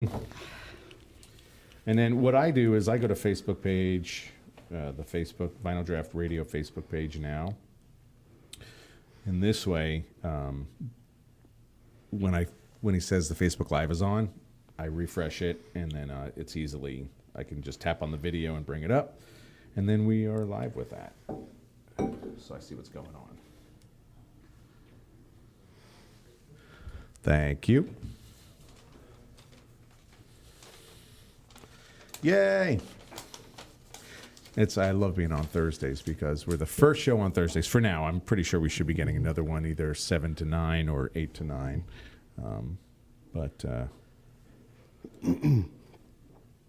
And then what I do is I go to Facebook page, the Facebook Vinyl Draft Radio Facebook page now. And this way, when he says the Facebook Live is on, I refresh it, and then it's easily, I can just tap on the video and bring it up, and then we are live with that. So I see what's going on. Thank you. Yay! I love being on Thursdays because we're the first show on Thursdays. For now, I'm pretty sure we should be getting another one, either 7 to 9 or 8 to 9.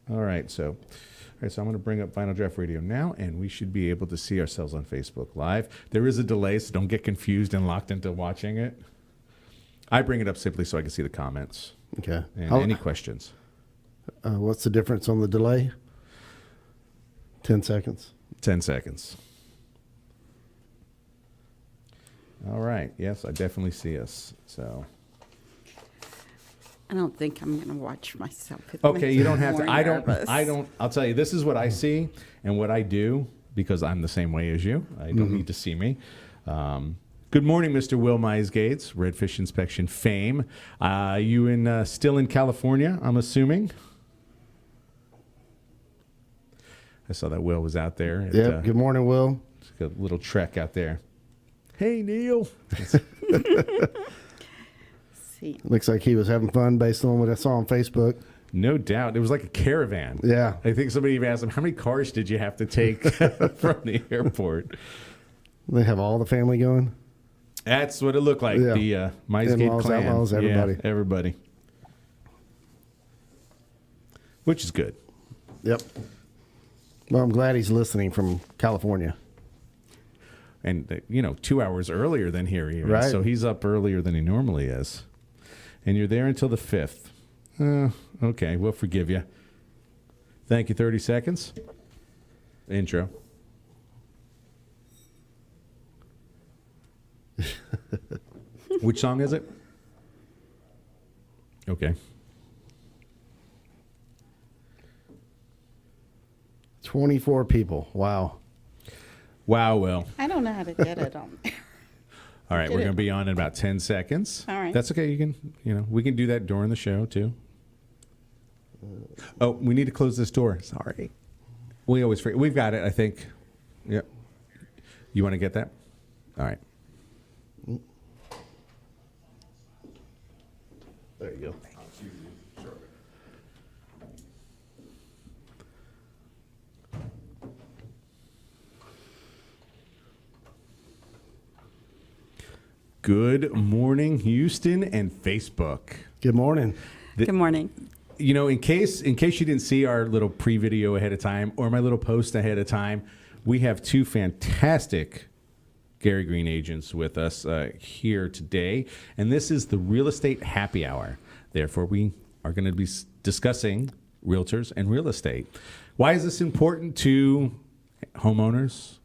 All right, so I'm going to bring up Vinyl Draft Radio now, and we should be able to see ourselves on Facebook Live. There is a delay, so don't get confused and locked into watching it. I bring it up simply so I can see the comments. Okay. And any questions. What's the difference on the delay? 10 seconds. 10 seconds. All right. Yes, I definitely see us. So. I don't think I'm going to watch myself. Okay, you don't have to. I don't. I'll tell you, this is what I see and what I do because I'm the same way as you. I don't need to see me. Good morning, Mr. Will Mize-Gates, Redfish Inspection fame. You still in California, I'm assuming? I saw that Will was out there. Yep. Good morning, Will. A little trek out there. Hey, Neal. See. Looks like he was having fun based on what I saw on Facebook. No doubt. It was like a caravan. Yeah. I think somebody even asked him, how many cars did you have to take from the airport? They have all the family going? That's what it looked like. Yeah. The Mize-Gate clan. Outlaws, everybody. Yeah, everybody. Which is good. Yep. Well, I'm glad he's listening from California. And, 2 hours earlier than here. Even. Right. So he's up earlier than he normally is. And you're there until the 5th. Okay, we'll forgive you. Thank you. 30 seconds. Intro. Which song is it? Okay. 24 people. Wow. Wow, Will. I don't know how to get it on there. All right, we're going to be on in about 10 seconds. All right. That's okay. You can, we can do that during the show, too. Oh, we need to close this door. Sorry. We always forget. We've got it, I think. Yep. You want to get that? All right. There you go. Good morning, Houston and Facebook. Good morning. Good morning. In case you didn't see our little pre-video ahead of time or my little post ahead of time, we have two fantastic Gary Greene agents with us here today, and this is the Real Estate Happy Hour. Therefore, we are going to be discussing realtors and real estate. Why is this important to homeowners,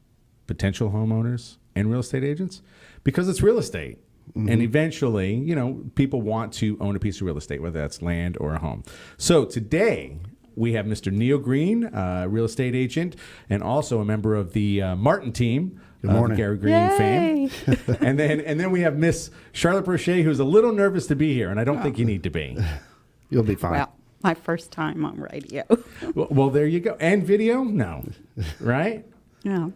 potential homeowners, and real estate agents? Because it's real estate. Mm-hmm. And eventually, people want to own a piece of real estate, whether that's land or a home. So today, we have Mr. Neal Greene, real estate agent, and also a member of the Martin team. Good morning. Gary Greene fame. and then we have Miss Charlotte Broesche, who's a little nervous to be here, and I don't think you need to be. You'll be fine. Well, my first time on radio. well, there you go. And video? No. Right? Yeah.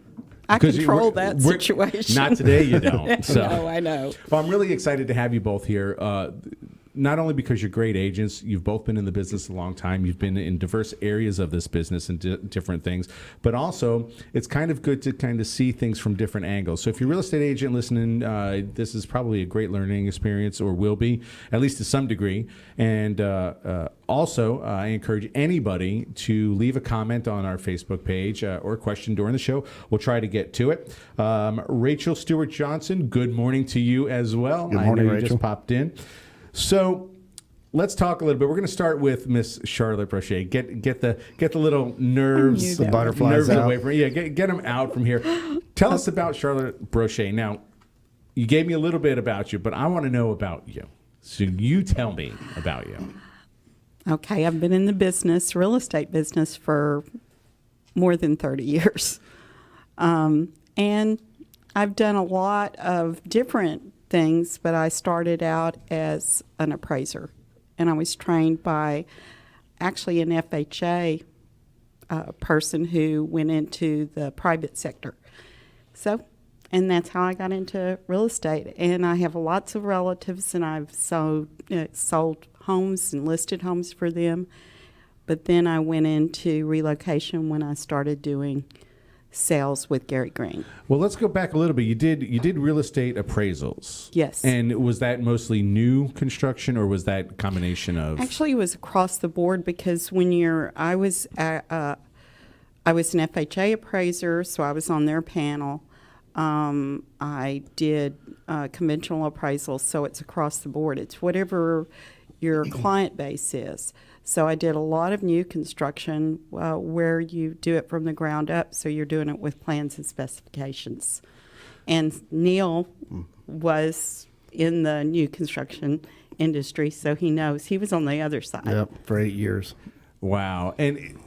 I control that situation. Not today, you don't. So. No, I know. Well, I'm really excited to have you both here. Not only because you're great agents, you've both been in the business a long time, you've been in diverse areas of this business and different things, but also it's kind of good to kind of see things from different angles. So if you're a real estate agent listening, this is probably a great learning experience, or will be, at least to some degree. And also, I encourage anybody to leave a comment on our Facebook page or a question during the show. We'll try to get to it. Rachel Stewart Johnson, good morning to you as well. Good morning, I know you Rachel. just popped in. So let's talk a little bit. We're going to start with Miss Charlotte Broesche. Get the little nerves, the butterflies out. away from. Yeah, get them out from here. Tell us about Charlotte Broesche. Now, you gave me a little bit about you, but I want to know about you. So you tell me about you. Okay, I've been in the business, real estate business, for more than 30 years. And I've done a lot of different things, but I started out as an appraiser. And I was trained by actually an FHA person who went into the private sector. So, and that's how I got into real estate. And I have lots of relatives, and I've sold homes and listed homes for them. But then I went into relocation when I started doing sales with Greene. Well, let's go back a little bit. You did real estate appraisals. Yes. And was that mostly new construction, or was that a combination of? Actually, it was across the board, because when I was an FHA appraiser, so I was on their panel. I did conventional appraisals, so it's across the board. It's whatever your client base is. So I did a lot of new construction where you do it from the ground up, so you're doing it with plans and specifications. And Neal was in the new construction industry, so he knows. He was on the other side. Yep, for 8 years. Wow. And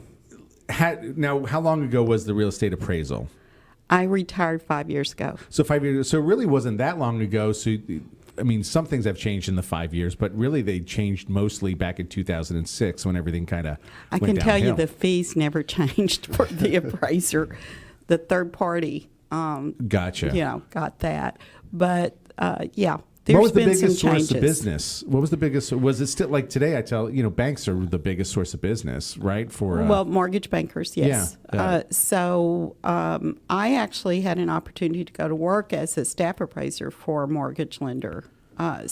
now, how long ago was the real estate appraisal? I retired 5 years ago. So 5 years. So it really wasn't that long ago. So, I mean, some things have changed in the 5 years, but really they changed mostly back in 2006 when everything kind of I can tell you the fees never changed for the appraiser. The third party, gotcha. Got that. But yeah, What was the been biggest some source changes. of business? What was the biggest? Was it still like today? I tell banks are the biggest source of business, right? For Well, mortgage bankers, yes. Yeah. So I actually had an opportunity to go to work as a staff appraiser for a mortgage lender, a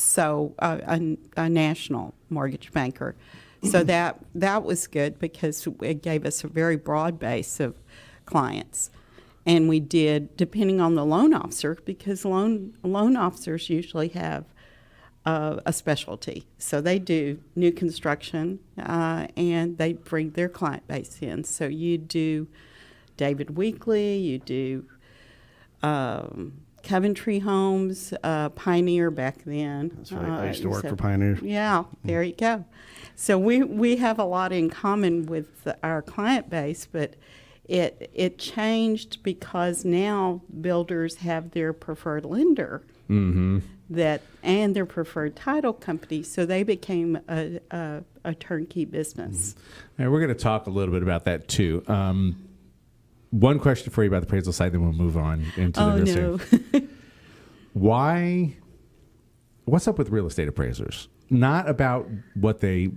national mortgage banker. So that was good, because it gave us a very broad base of clients. And we did, depending on the loan officer, because loan officers usually have a specialty. So they do new construction, and they bring their client base in. So you do David Weekley, you do Coventry Homes, Pioneer back then. That's right. I used to work for Pioneer. Yeah, there you go. So we have a lot in common with our client base, but it changed because now builders have their preferred lender and their preferred title company, so they became a turnkey business. And we're going to talk a little bit about that too. One question for you about the appraisal side, then we'll move on into the real estate. What's up with real estate appraisers? Not about what they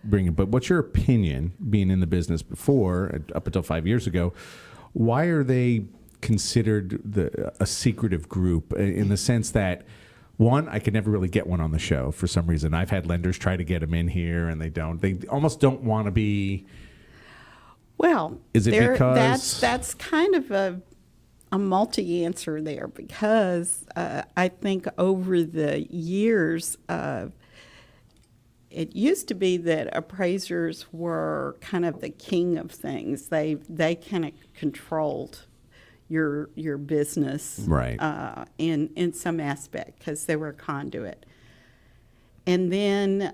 bring in, but what's your opinion, being in the business before, up until 5 years ago, why are they considered a secretive group, in the sense that, one, I could never really get one on the show for some reason. I've had lenders try to get them in here, and they almost don't want to be. Well, is it because that's kind of a multi-answer there, because I think over the years, it used to be that appraisers were kind of the king of things. They kind of controlled your business, right, in some aspect, because they were a conduit. And then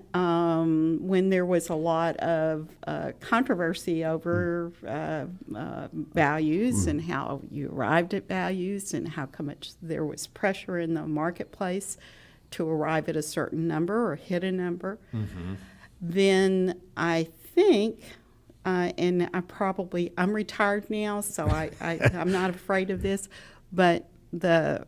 when there was a lot of controversy over values and how you arrived at values and how much there was pressure in the marketplace to arrive at a certain number or hit a number, then I think, and I'm retired now, so I'm not afraid of this, but the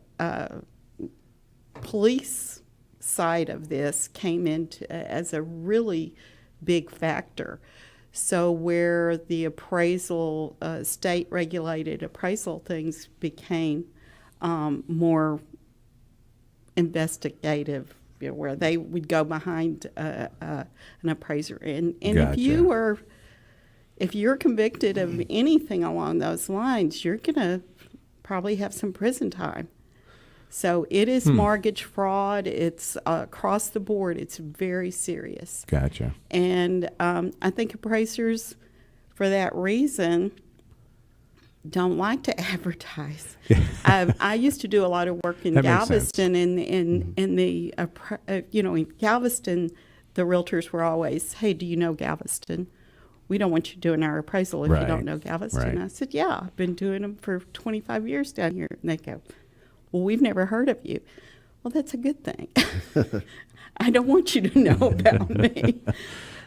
police side of this came into as a really big factor. So where the appraisal, state-regulated appraisal things became more investigative, where they would go behind an appraiser. And Gotcha. if you're convicted of anything along those lines, you're going to probably have some prison time. So it is mortgage fraud. It's across the board. It's very serious. Gotcha. And I think appraisers, for that reason, don't like to advertise. I used to do a lot of work in That makes Galveston, in Galveston, the realtors were always, hey, do you know Galveston? We don't want you doing our appraisal if you don't know Galveston. Right. I said, yeah, I've been doing them for 25 years down here. And they go, well, we've never heard of you. Well, that's a good thing. I don't want you to know about me.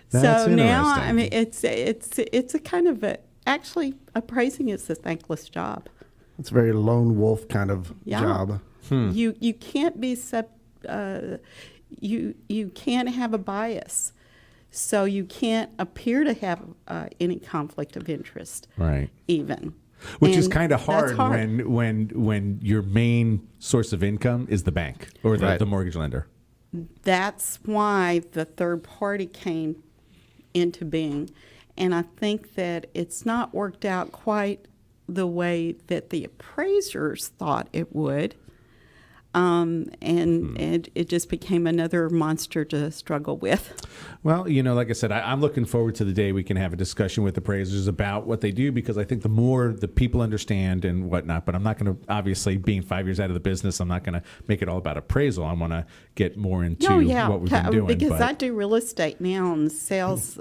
That's so now, interesting. I mean, it's a kind of actually, appraising is a thankless job. It's a very lone wolf kind of job. You can't be you can't have a bias, so you can't appear to have any conflict of interest, Right. even. Which is And kind of that's hard, when your main source of income is the bank or Right. the mortgage lender. That's why the third party came into being, and I think that it's not worked out quite the way that the appraisers thought it would. And it just became another monster to struggle with. Well, like I said, I'm looking forward to the day we can have a discussion with appraisers about what they do, because I think the more the people understand and whatnot, but I'm not going to, obviously, being 5 years out of the business, I'm not going to make it all about appraisal. I want to get more into what we've been doing. Because but- I do real estate now and sales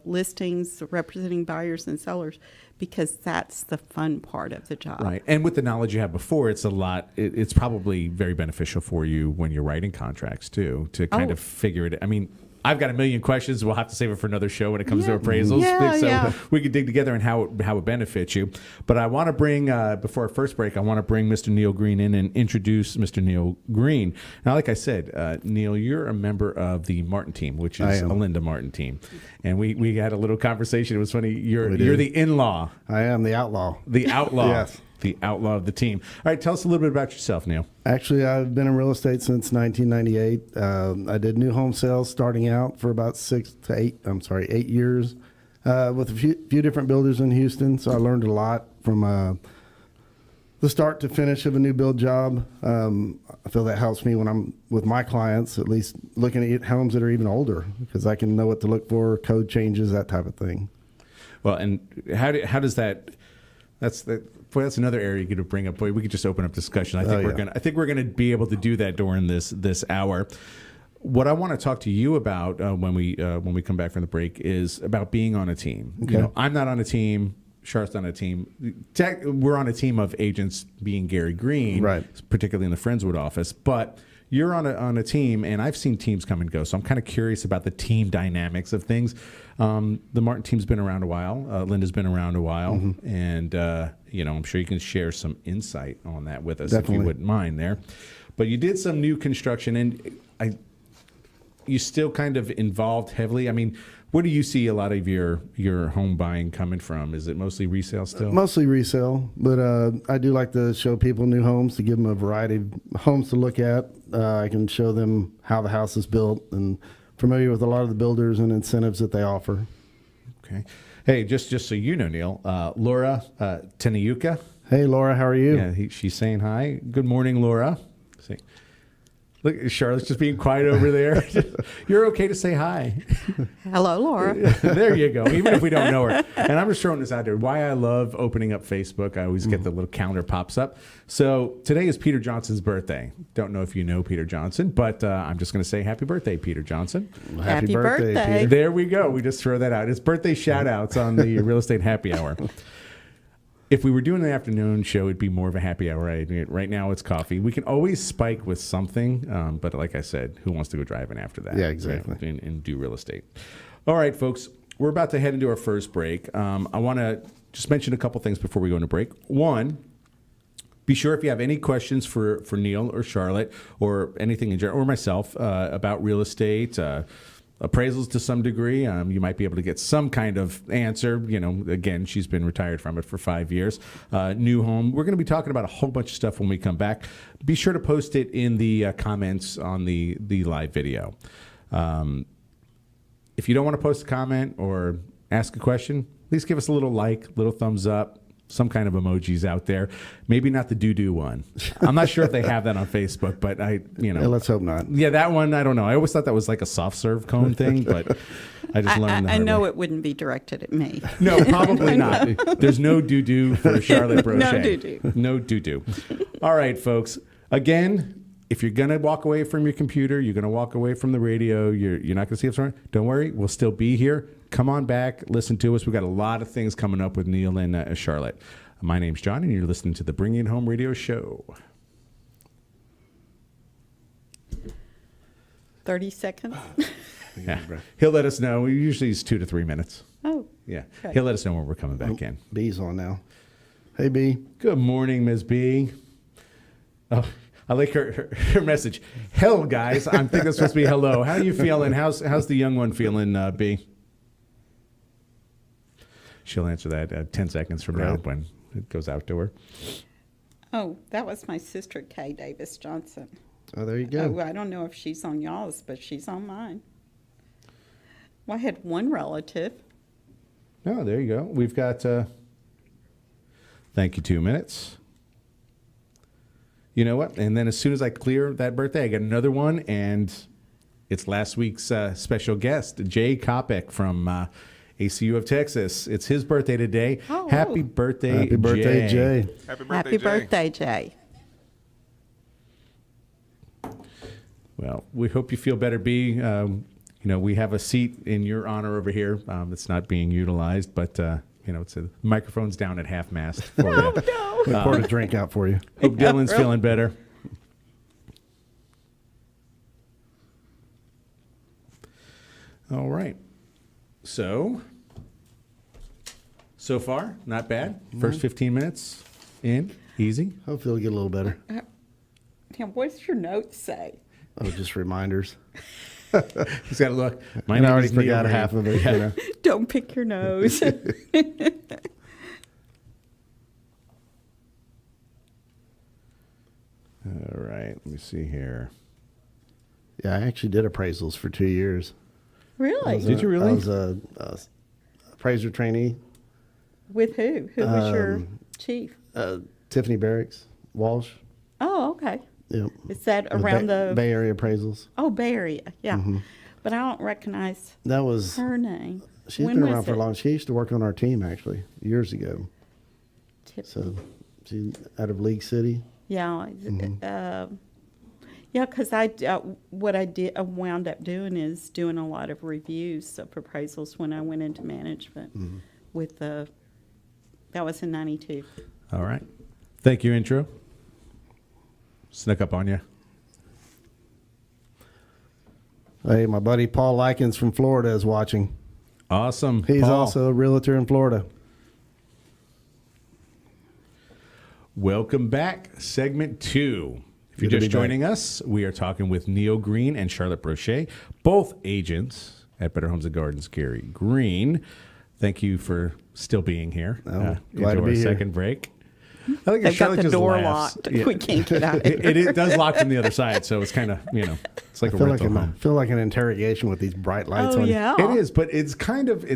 listings, representing buyers and sellers, because that's the fun part of the job. Right. And with the knowledge you have before, it's a lot. It's probably very beneficial for you when you're writing contracts, too, to kind of figure it. I mean, I've got a million questions. We'll have to save it for another show when it comes to appraisals. So we could dig together and how it benefits you. But I want to bring, before our first break, I want to bring Mr. Neal Greene in and introduce Mr. Neal Greene. Now, like I said, Neal, you're a member of the Martin team, which is a Linda Martin team. And we had a little conversation. It was funny. You're the in-law. I am the outlaw. The outlaw. Yes. The outlaw of the team. All right, tell us a little bit about yourself, Neal. Actually, I've been in real estate since 1998. I did new home sales starting out for about 8 years with a few different builders in Houston. So I learned a lot from the start to finish of a new build job. I feel that helps me when I'm with my clients, at least looking at homes that are even older, because I can know what to look for, code changes, that type of thing. Well, and how does that? That's another area you could bring up. Boy, we could just open up discussion. I think we're gonna be able to do that during this hour. What I want to talk to you about when we come back from the break is about being on a team. Okay. I'm not on a team. Charlotte's on a team. We're on a team of agents, being Gary Greene, right, particularly in the Friendswood office. But you're on a team, and I've seen teams come and go. So I'm kind of curious about the team dynamics of things. The Martin team's been around a while. Linda's been around a while, and I'm sure you can share some insight on that with us if you wouldn't mind there. But you did some new construction, and you still kind of involved heavily. I mean, where do you see a lot of your home buying coming from? Is it mostly resale still? Mostly resale, but I do like to show people new homes, to give them a variety of homes to look at. I can show them how the house is built and familiar with a lot of the builders and incentives that they offer. Okay. Hey, just so you know, Neal, Laura Tenayuka. Hey, Laura, how are you? Yeah, she's saying hi. Good morning, Laura. Look, Charlotte's just being quiet over there. You're okay to say hi. Hello, Laura. There you go, even if we don't know her. And I'm just throwing this out there. Why I love opening up Facebook, I always get the little calendar pops up. So today is Peter Johnson's birthday. Don't know if you know Peter Johnson, but I'm just going to say happy birthday, Peter Johnson. Happy birthday. Peter. There we go. We just throw that out. It's birthday shout-outs on the Real Estate Happy Hour. If we were doing an afternoon show, it'd be more of a happy hour. Right now, it's coffee. We can always spike with something, but like I said, who wants to go driving after that? Yeah, exactly. Right? And do real estate. All right, folks, we're about to head into our first break. I want to just mention a couple things before we go into break. One, be sure if you have any questions for Neal or Charlotte or anything in general, or myself about real estate, appraisals to some degree, you might be able to get some kind of answer. Again, she's been retired from it for 5 years. New home. We're going to be talking about a whole bunch of stuff when we come back. Be sure to post it in the comments on the live video. If you don't want to post a comment or ask a question, please give us a little little thumbs up. Some kind of emojis out there. Maybe not the doo-doo one. I'm not sure if they have that on Facebook, but Yeah, let's hope not. Yeah, that one, I don't know. I always thought that was like a soft serve cone thing, but I just learned the I hard know way. it wouldn't be directed at me. No, probably not. There's no doo-doo for Charlotte Broesche. No doo-doo. No doo-doo. All right, folks. Again, if you're going to walk away from your computer, you're going to walk away from the radio, you're not going to see us. Don't worry. We'll still be here. Come on back. Listen to us. We've got a lot of things coming up with Neal and Charlotte. My name's John, and you're listening to the Bring It Home Radio Show. 30 seconds. Yeah. He'll let us know. Usually it's 2 to 3 minutes. Oh. Yeah. Okay. He'll let us know when we're coming back in. B's on now. Hey, B. Good morning, Ms. B. Oh, I like her message. Hell, guys. I'm thinking that's supposed to be hello. How are you feeling? How's the young one feeling, B? She'll answer that 10 seconds from now when it goes out to her. Oh, that was my sister, Kay Davis Johnson. Oh, there you go. Oh, I don't know if she's on y'all's, but she's on mine. Well, I had one relative. Oh, there you go. We've got, thank you, 2 minutes. You know what? And then as soon as I clear that birthday, I got another one, and it's last week's special guest, Jay Kopek from ACU of Texas. It's his birthday today. Oh. Happy birthday, Happy birthday, Jay. Happy birthday, Jay. Well, we hope you feel better, B. We have a seat in your honor over here. It's not being utilized, but it's the microphone's down at half mast for you. Oh, We poured a drink out for you. Hope Dylan's feeling better. All right. So far, not bad. First 15 minutes in, easy. Hopefully it'll get a little better. Now, what does your note say? Oh, just reminders. He's got to look. My I name already is Neal forgot Green. half of it. Yeah. You know. Don't pick your nose. All right. Let me see here. Yeah, I actually did appraisals for 2 years. Really? Did you really? I was a appraiser trainee. With who? Who was your chief? Tiffany Barracks, Walsh. Oh, okay. Yep. Is that With around the Bay Area appraisals. Oh, Bay Area, yeah. But I don't recognize That was her name. she's When been was around for a it? long. She used to work on our team actually years ago. So she's out of League City. Yeah, because what I wound up doing is doing a lot of reviews of appraisals when I went into management with that was in 92. All right. Thank you, intro. Snuck up on you. Hey, my buddy Paul Likens from Florida is watching. Awesome. He's Paul. also a realtor in Florida. Welcome back. Segment 2. If you're Good to just be back. joining us, we are talking with Neal Greene and Charlotte Broesche, both agents at Better Homes and Gardens, Gary Greene. Thank you for still being here. Oh, glad to into be our here. second break. I think They've Charlotte got the just door laughs. locked. Yeah. We can't get out of here. It does lock from the other side, so it's kind of, it's like a rental home. feel like an interrogation with these bright lights Oh, on. yeah. It is, but it's kind of,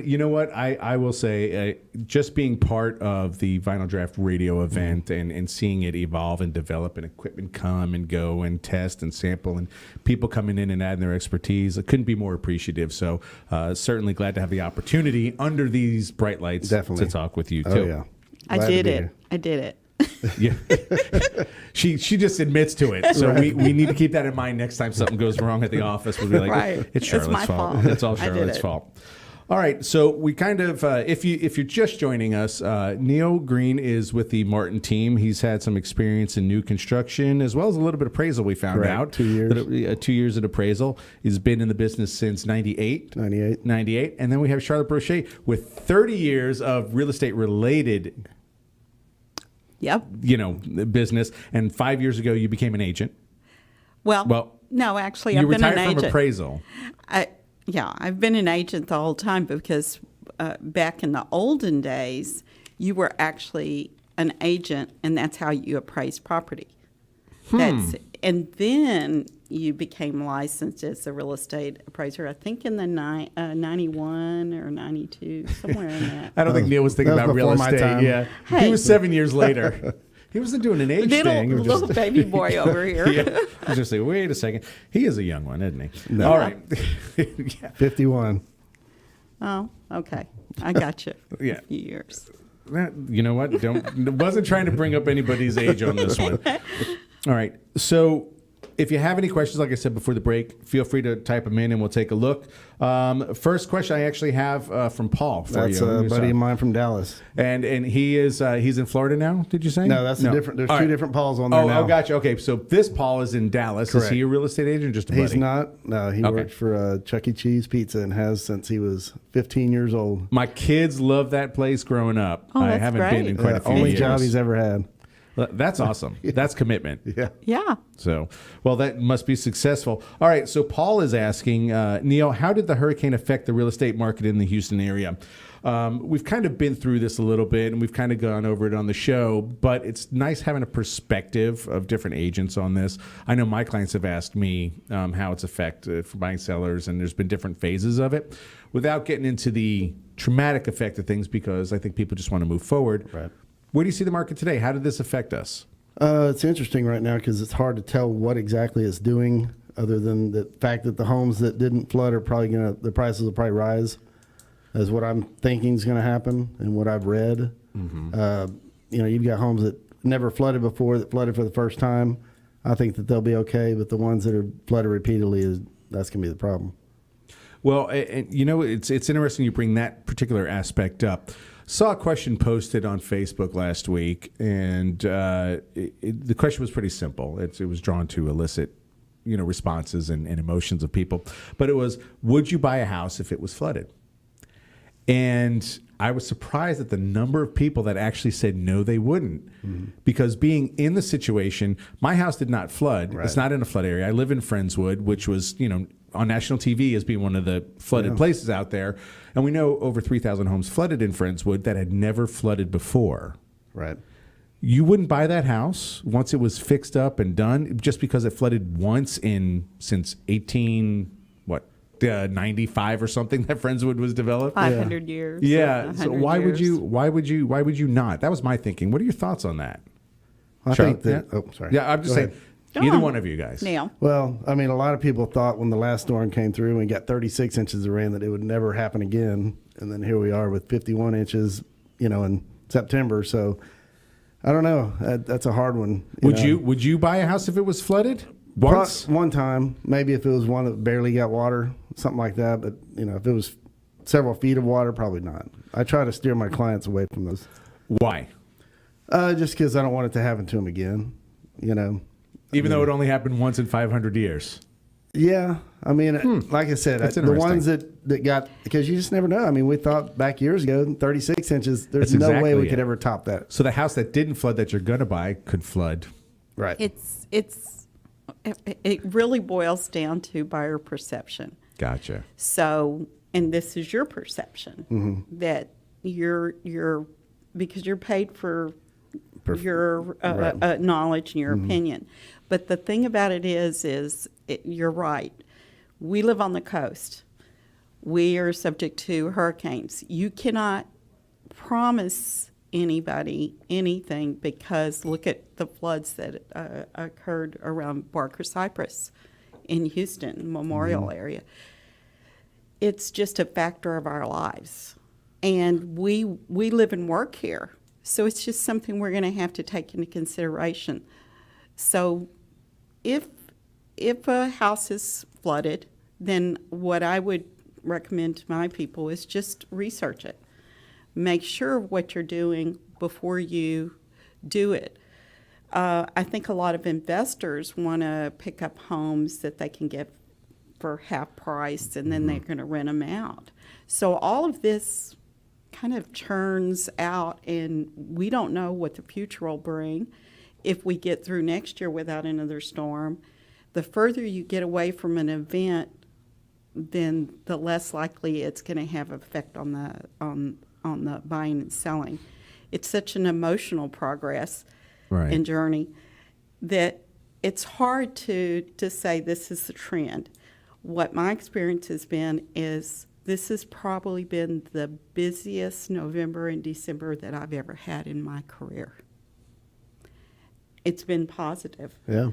you know what? I will say, just being part of the Vinyl Draft radio event and seeing it evolve and develop and equipment come and go and test and sample and people coming in and adding their expertise, I couldn't be more appreciative. So certainly glad to have the opportunity under these bright lights Definitely. to talk with you too. Oh yeah. I Glad to did be it. here. I did it. Yeah. she just admits to it. So we need to keep that in mind next time something goes wrong at the office. We'll be like, Right. it's It's Charlotte's my fault. fault. It's all I did Charlotte's it. fault. All right. So we kind of, if you're just joining us, Neal Greene is with the Martin team. He's had some experience in new construction as well as a little bit of appraisal. We found Correct. out 2 years. 2 years at appraisal. He's been in the business since 98. 98. And then we have Charlotte Broesche with 30 years of real estate related Yep. business. And 5 years ago, you became an agent. Well, no, actually, You I've been an retired from agent. appraisal. I've been an agent the whole time because back in the olden days, you were actually an agent, and that's how you appraised property. And then you became licensed as a real estate appraiser, I think in the 91 or 92, somewhere in that. I don't think Neal was thinking that was about real before my estate. time. Yeah, he Hey. was 7 years later. He wasn't doing an age thing. He was Little baby boy over here. Yeah. I was just like, wait a second. He is a young one, isn't he? No. All right. Yeah. 51. Oh, okay. I got you. Yeah. A few years. You know what? Wasn't trying to bring up anybody's age on this one. All right. So If you have any questions, like I said before the break, feel free to type them in and we'll take a look. First question I actually have from Paul for That's you. a buddy of mine from Dallas. And he is he's in Florida now, did you say? No, that's a different. There's All two right. different Pauls on there now. Oh, gotcha. Okay, so this Paul is in Dallas. Correct. Is he a real estate agent or just a buddy? He's not. No, he worked for Chuck E. Cheese Pizza and has since he was 15 years old. My kids loved that place growing up. Oh, I that's haven't been great. in quite a few Only years. job he's ever had. That's awesome. That's commitment. Yeah. Yeah. So, well, that must be successful. All right. So, Paul is asking, Neal, how did the hurricane affect the real estate market in the Houston area? We've kind of been through this a little bit, and we've kind of gone over it on the show, but it's nice having a perspective of different agents on this. I know my clients have asked me how it's affected for buying sellers, and there's been different phases of it. Without getting into the traumatic effect of things, because I think people just want to move forward. Right. Where do you see the market today? How did this affect us? It's interesting right now because it's hard to tell what exactly it's doing, other than the fact that the homes that didn't flood are probably the prices will probably rise, is what I'm thinking is going to happen and what I've read. You've got homes that never flooded before that flooded for the first time. I think that they'll be okay, but the ones that are flooded repeatedly, that's going to be the problem. Well, it's interesting you bring that particular aspect up. Saw a question posted on Facebook last week, and the question was pretty simple. It was drawn to elicit, responses and emotions of people. But it was, would you buy a house if it was flooded? And I was surprised at the number of people that actually said no, they wouldn't. Because being in the situation, my house did not flood. Right. It's not in a flood area. I live in Friendswood, which was, on national TV as being one of the flooded places out there. And we know over 3,000 homes flooded in Friendswood that had never flooded before. Right. You wouldn't buy that house once it was fixed up and done just because it flooded once since 95 or something that Friendswood was developed. 500 years. Yeah. So 100 why would years. you not? That was my thinking. What are your thoughts on that? I think that. Yeah? Oh, sorry. Yeah, I'm just Go saying. ahead. Go Either on. one of you guys. Neal. Well, I mean, a lot of people thought when the last storm came through and we got 36 inches of rain that it would never happen again. And then here we are with 51 inches, in September. So I don't know. That's a hard one. Would you buy a house if it was flooded? Once? One time, maybe if it was one that barely got water, something like that. But, if it was several feet of water, probably not. I try to steer my clients away from those. Why? Just because I don't want it to happen to them again, Even though it only happened once in 500 years. Yeah. I mean, like I said, That's the ones that got, because you just never know. I mean, we thought back years ago, 36 inches, there's That's no way exactly we could it. ever top that. So the house that didn't flood that you're going to buy could flood. Right. It really boils down to buyer perception. Gotcha. So, and this is your perception that you're because you're paid for your Right. knowledge and your opinion. But the thing about it is you're right. We live on the coast. We are subject to hurricanes. You cannot promise anybody anything because look at the floods that occurred around Barker Cypress in Houston, Memorial area. It's just a factor of our lives. And we live and work here. So it's just something we're going to have to take into consideration. So if a house is flooded, then what I would recommend to my people is just research it. Make sure what you're doing before you do it. I think a lot of investors want to pick up homes that they can get for half price and then they're going to rent them out. So all of this kind of churns out, and we don't know what the future will bring. If we get through next year without another storm, the further you get away from an event, then the less likely it's going to have effect on the buying and selling. It's such an emotional progress and journey that it's hard to say this is the trend. What my experience has been is this has probably been the busiest November and December that I've ever had in my career. It's been positive. Yeah.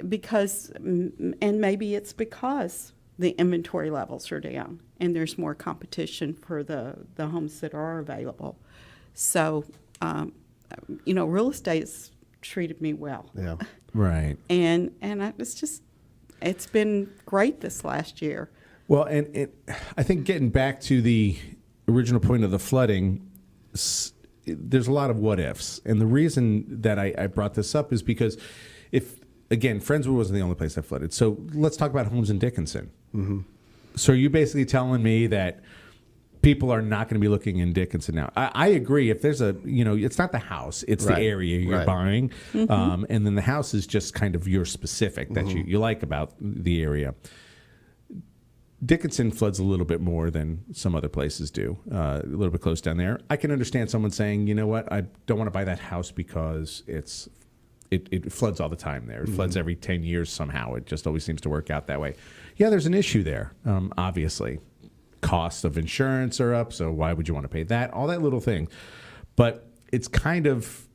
Because maybe it's because the inventory levels are down and there's more competition for the homes that are available. So, real estate's treated me well. Yeah. Right. And it's been great this last year. Well, and I think getting back to the original point of the flooding, there's a lot of what ifs. And the reason that I brought this up is because again, Friendswood wasn't the only place that flooded. So let's talk about homes in Dickinson. Mm-hmm. So are you basically telling me that people are not going to be looking in Dickinson now? I agree. If there's it's not the house, it's the area you're buying. Mm-hmm. And then the house is just kind of your specific that you like about the area. Dickinson floods a little bit more than some other places do, a little bit close down there. I can understand someone saying, you know what, I don't want to buy that house because it floods all the time there. It floods every 10 years somehow. It just always seems to work out that way. Yeah, there's an issue there, obviously. Costs of insurance are up, so why would you want to pay that? All that little thing. But it's kind of,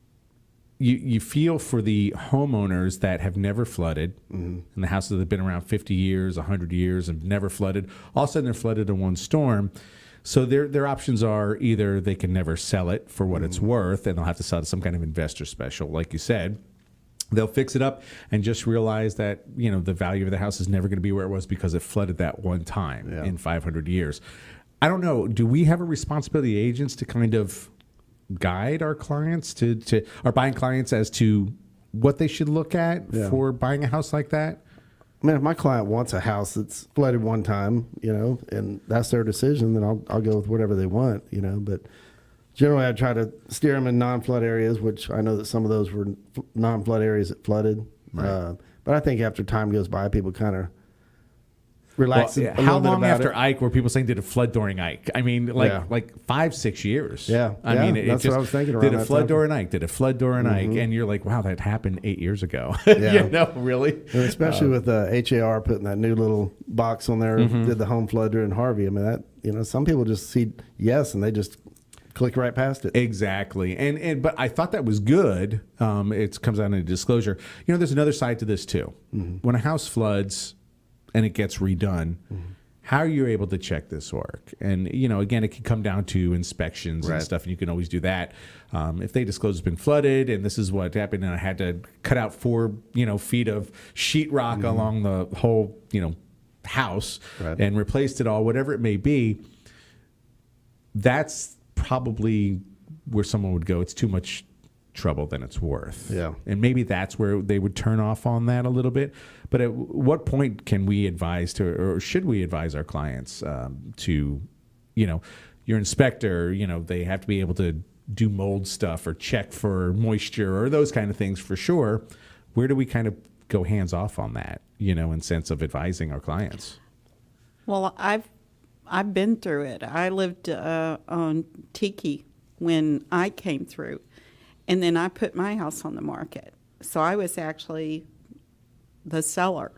you feel for the homeowners that have never flooded, and the houses that have been around 50 years, 100 years, and never flooded. All of a sudden, they're flooded in one storm. So their options are either they can never sell it for what it's worth, and they'll have to sell to some kind of investor special, like you said. They'll fix it up and just realize that, the value of the house is never going to be where it was because it flooded that one time in 500 years. I don't know. Do we have a responsibility, agents, to kind of guide our clients, to our buying clients, as to what they should look at for buying a house like that? I mean, if my client wants a house that's flooded one time, and that's their decision, then I'll go with whatever they want, But generally, I try to steer them in non-flood areas, which I know that some of those were non-flood areas that flooded. Right. But I think after time goes by, people kind of relax. Well, how long after Ike were people saying, did it flood during Ike? I mean, like 5-6 years. Yeah. I mean, that's what I was thinking. Did it flood during Ike? Did it flood during Ike? And you're like, wow, that happened 8 years ago. Really? And especially with HAR putting that new little box on there, did the home flood during Harvey. I mean, that, some people just see yes and they just click right past it. Exactly. But I thought that was good. It comes down to disclosure. There's another side to this too. When a house floods and it gets redone, how are you able to check this work? And, again, it can come down to inspections and stuff, and you can always do that. If they disclose it's been flooded and this is what happened, and I had to cut out 4, feet of sheetrock along the whole, house and replaced it all, whatever it may be, that's probably where someone would go, it's too much trouble than it's worth. Yeah. And maybe that's where they would turn off on that a little bit. But at what point can we advise or should we advise our clients to, your inspector, they have to be able to do mold stuff or check for moisture or those kind of things for sure. Where do we kind of go hands off on that, in sense of advising our clients? Well, I've been through it. I lived on Tiki when I came through, and then I put my house on the market. So I was actually the seller.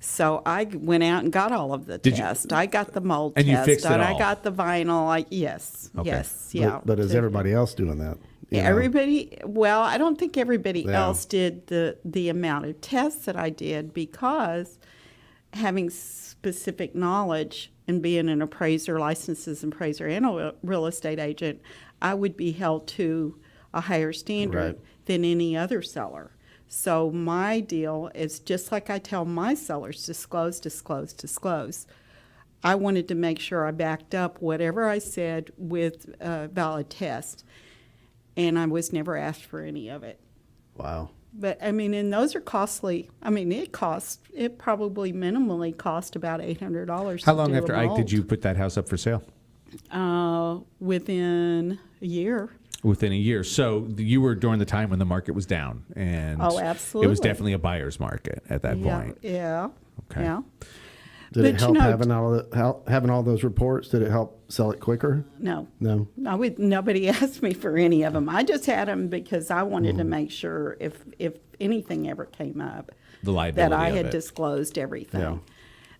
So I went out and got all of the tests. I got the mold and test. You fixed it all. I got the vinyl. Yes. Yeah. But is everybody else doing that? Everybody. Well, I don't think everybody else did the amount of tests that I did, because having specific knowledge and being an appraiser, licensed as an appraiser and a real estate agent, I would be held to a higher standard than any other seller. So my deal is, just like I tell my sellers, disclose, disclose, disclose. I wanted to make sure I backed up whatever I said with a valid test, and I was never asked for any of it. Wow. But, and those are costly. It probably minimally cost about $800. How long after Ike did you put that house up for sale? Within a year. Within a year. So you were during the time when the market was down, and absolutely, it was definitely a buyer's market at that point. Yeah. Okay. Yeah. Did it help having all those reports? Did it help sell it quicker? No. Nobody asked me for any of them. I just had them because I wanted to make sure if anything ever came up, the liability that I had of it. Disclosed everything.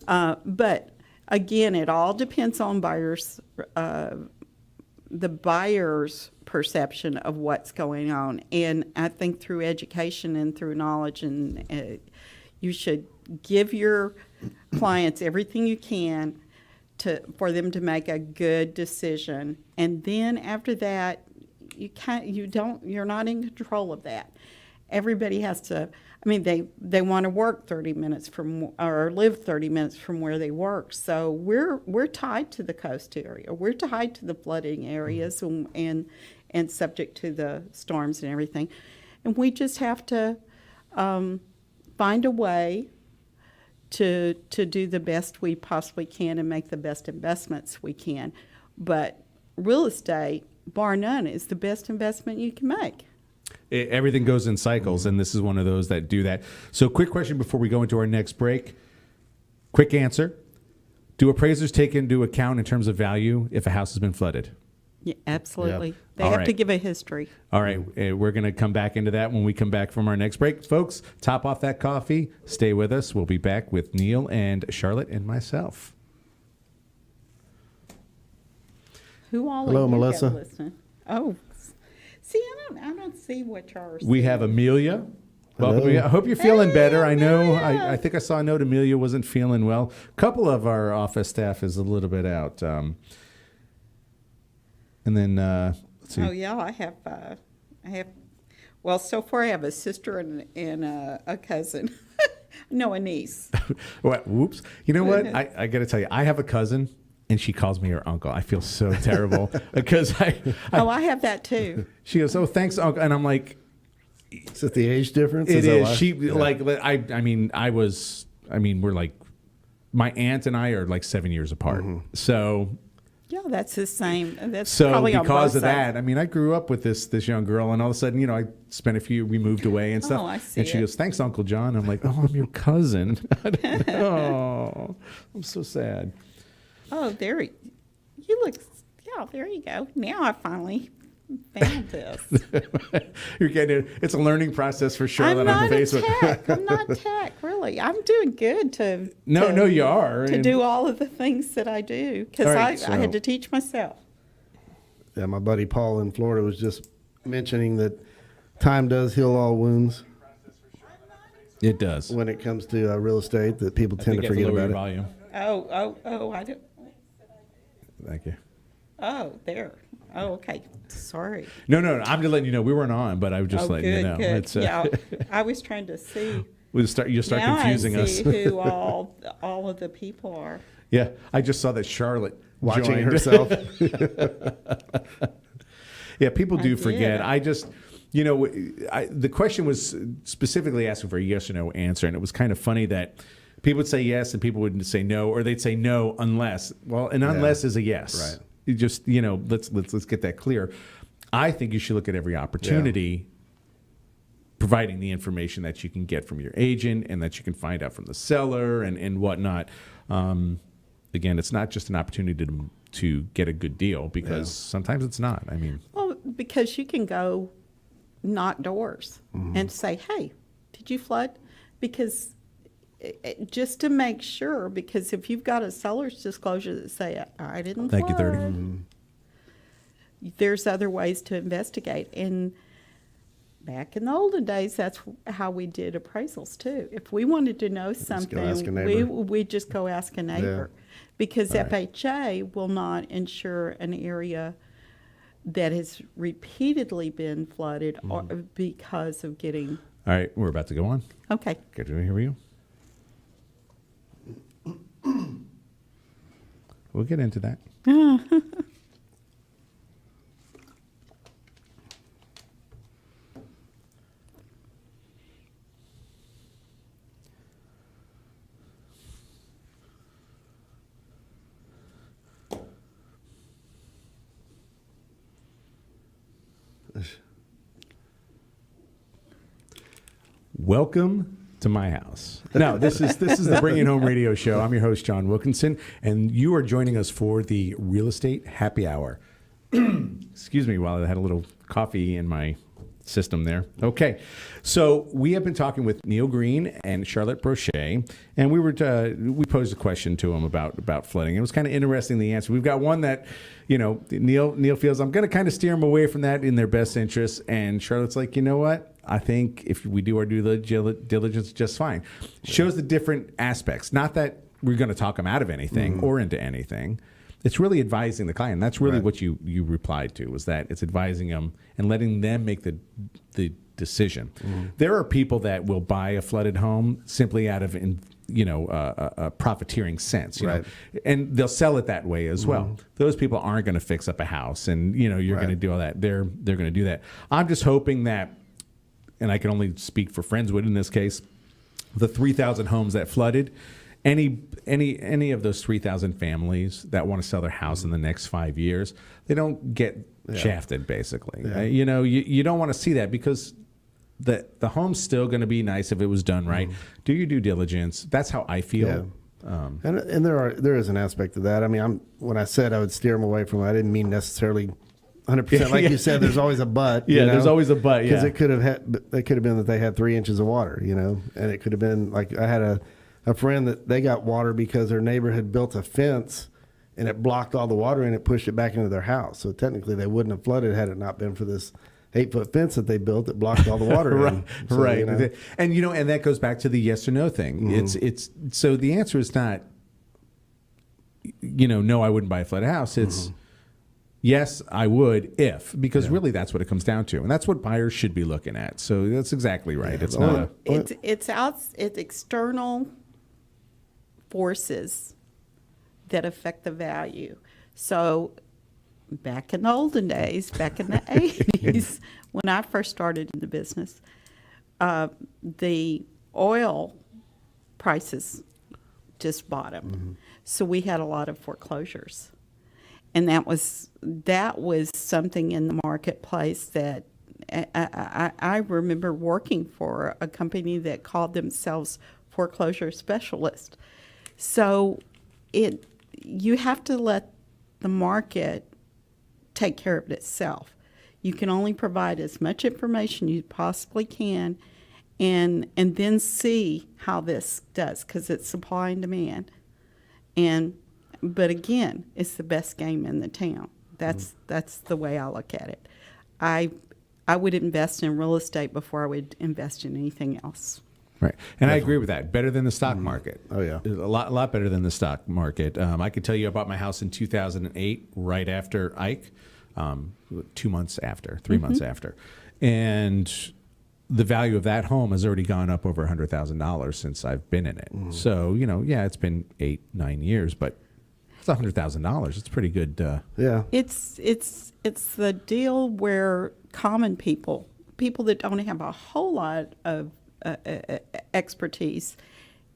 Yeah. But again, it all depends on the buyer's perception of what's going on. And I think through education and through knowledge, and you should give your clients everything you can for them to make a good decision. And then after that, you're not in control of that. everybody has to, I mean, they want to work 30 minutes from, or live 30 minutes from where they work. So we're tied to the coast area. We're tied to the flooding areas and subject to the storms and everything. And we just have to find a way to do the best we possibly can and make the best investments we can. But real estate, bar none, is the best investment you can make. Everything goes in cycles, and this is one of those that do that. So quick question before we go into our next break. Quick answer. Do appraisers take into account in terms of value if a house has been flooded? Yeah, absolutely. Yep. They All have right. to give a history. All right, we're going to come back into that when we come back from our next break. Folks, top off that coffee. Stay with us. We'll be back with Neal and Charlotte and myself. Who all Hello, of you got Melissa. listening? Oh, see, I don't see what yours. We have Amelia. Welcome. Hello. Amelia. I hope you're feeling better. I know. Amelia. I think I saw a note. Amelia wasn't feeling well. A couple of our office staff is a little bit out. And then let's see. Oh yeah, I have. Well, so far I have a sister and a cousin. No, a niece. What? Whoops. You know what? I got to tell you, I have a cousin, and she calls me her uncle. I feel so terrible because Oh, I have that too. she goes, "Oh, thanks, uncle," and I'm like, Is it the age difference? "It that is." why? She Yeah. like I mean, we're like, my aunt and I are like 7 years apart. So Yeah, that's the same. That's So probably on because both of sides. that, I mean, I grew up with this young girl, and all of a sudden, I spent we moved away and stuff. Oh, I see and she it. goes, "Thanks, Uncle John." I'm like, "Oh, I'm your cousin." Oh, I'm so sad. Oh, you look. Yeah, there you go. Now I finally found this. You're getting it. It's a learning process for Charlotte I'm on not a Facebook. tech. I'm not tech, really. I'm doing good to No, you are. to and- do all of the things that I do because All right, I had so- to teach myself. Yeah, my buddy Paul in Florida was just mentioning that time does heal all wounds It does. when it comes to real estate, that people I tend think to you have to forget lower your about it. volume. Oh, I don't. Thank you. Oh, there. Oh, okay. Sorry. No. I'm just letting you know we weren't on, but I was just Oh, letting good, you know. good. It's, Yeah, I was trying to see. you'll start Now confusing I us. see who all of the people are. Yeah, I just saw that Charlotte Watching joined. herself. Yeah, people do I forget. did. I just, the question was specifically asking for a yes or no answer, and it was kind of funny that people would say yes and people would say no, or they'd say no unless. Well, an unless is a yes. Right. You just, let's get that clear. I think you should look at every opportunity, providing the information that you can get from your agent and that you can find out from the seller and whatnot. Again, it's not just an opportunity to get a good deal because sometimes it's not. I mean, Well, because you can go knock doors and say, "Hey, did you flood?" Because just to make sure, because if you've got a seller's disclosure that say, "I didn't Thank you, flood," 30. there's other ways to investigate. And back in the olden days, that's how we did appraisals too. If we wanted to know go ask a something, neighbor. we'd just go ask a neighbor. Because Right. FHA will not insure an area that has repeatedly been flooded or because of getting. All right, we're about to go on. Okay. Good to hear you. We'll get into that. Welcome to my house. No, this is the Bringing Home Radio Show. I'm your host, John Wilkinson, and you are joining us for the Real Estate Happy Hour. Excuse me while I had a little coffee in my system there. Okay, so we have been talking with Neal Greene and Charlotte Broesche, and we posed a question to them about flooding. It was kind of interesting, the answer. We've got one that, Neal feels I'm going to kind of steer them away from that in their best interest, and Charlotte's like, you know what? I think if we do our due diligence just fine. Shows the different aspects. Not that we're going to talk them out of anything or into anything. It's really advising the client. That's really Right. what you replied to, was that it's advising them and letting them make the decision. There are people that will buy a flooded home simply out of a profiteering sense, you know, and they'll sell it that way as well. Those people aren't going to fix up a house, and you're going to do all that. They're going to do that. I'm just hoping that, and I can only speak for Friendswood in this case, the 3,000 homes that flooded. Any of those 3,000 families that want to sell their house in the next 5 years, they don't get shafted, basically. You don't want to see that, because the home's still going to be nice if it was done right. Do your due diligence. That's how I feel. And there is an aspect of that. I mean, when I said I would steer them away from it, I didn't mean necessarily 100%. Like you said, there's always a but. There's always a but. Because it could have been that they had 3 inches of water, and it could have been like I had a friend that they got water because their neighbor had built a fence and it blocked all the water and it pushed it back into their house. So technically they wouldn't have flooded had it not been for this 8-foot fence that they built that blocked all the water. Right. And that goes back to the yes or no thing. It's so the answer is not, no, I wouldn't buy a flooded house. It's yes, I would because really that's what it comes down to. And that's what buyers should be looking at. So that's exactly right. It's not it's external forces that affect the value. So back in the olden days, back in the 80s, when I first started in the business, the oil prices just bottomed. So we had a lot of foreclosures. And that was something in the marketplace that I remember working for a company that called themselves foreclosure specialist. So you have to let the market take care of itself. You can only provide as much information you possibly can, and then see how this does, because it's supply and demand. But again, it's the best game in the town. That's the way I look at it. I would invest in real estate before I would invest in anything else. Right, and I agree with that. Better than the stock market. Oh yeah, a lot better than the stock market. I could tell you I bought my house in 2008, right after Ike, 2 months after, 3 months after, and the value of that home has already gone up over $100,000 since I've been in it. So it's been 8-9 years, but it's $100,000. It's pretty good. It's the deal where common people that don't have a whole lot of expertise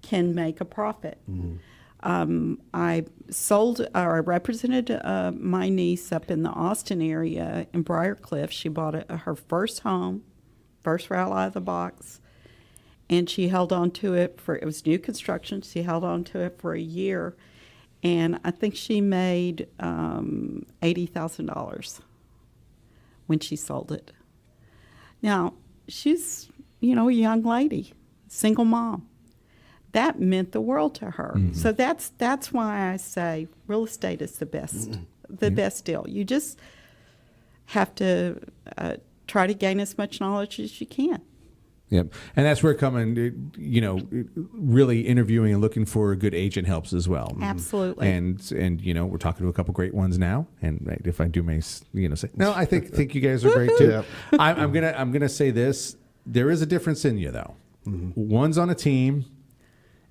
can make a profit. I represented my niece up in the Austin area in Briarcliff. She bought her first home, first right out of the box, and she held on to it it was new construction. She held on to it for a year, and I think she made $80,000 when she sold it. Now, she's a young lady, single mom. That meant the world to her. So that's why I say real estate is the best deal. You just have to try to gain as much knowledge as you can. Yep, and that's where really interviewing and looking for a good agent helps as well. Absolutely. And we're talking to a couple great ones now. And if I do may say no, I think you guys are great too. I'm gonna say this: there is a difference in you though. One's on a team,